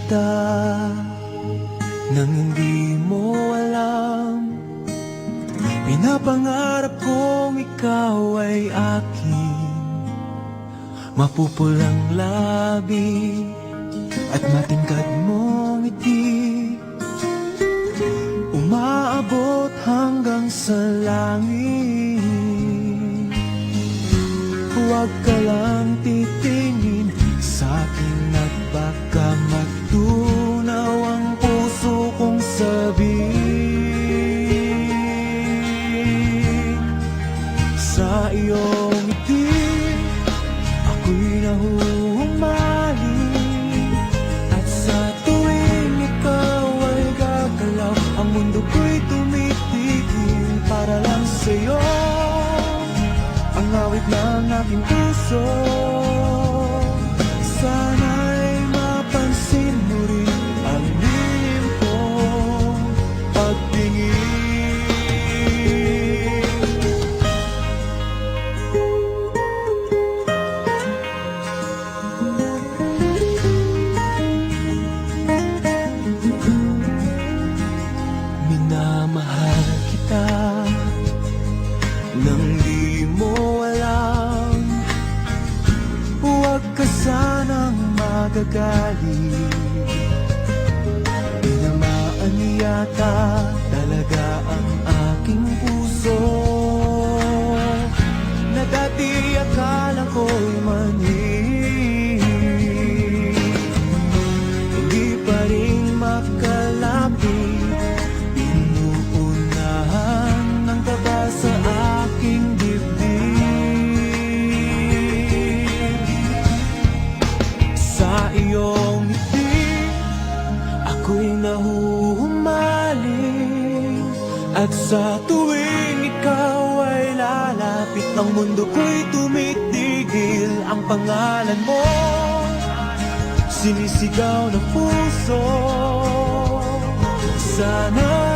kita nang hindi mo alam. Pinapangarap kong ikaw ay akin, mapupulang labi at matingkad mong ngiti, umaabot hanggang sa langit. Huwag ka lang titingin sa'kin at baka magtunaw ang puso kong sabihin. Sa iyong ngiti ako'y nahuhumaling, at sa tuwing ikaw ay gagalaw, ang mundo ko'y tumitigil para lang sa'yo. Ang awit ng aking puso, sana'y mapansin mo rin ang lihim kong pagtingin. Minamahal kita nang di mo alam. Huwag ka sanang magagalit, tinamaan yata talaga ang aking puso, na dati akala ko'y mani. Hindi pa rin makalapit, inuunahan ng taba sa aking dibdib. Sa iyong ngiti ako'y nahuhumaling, at sa tuwing ikaw ay lalapit, ang mundo ko'y tumitigil. Ang pangalan mo sinisigaw ng puso, sana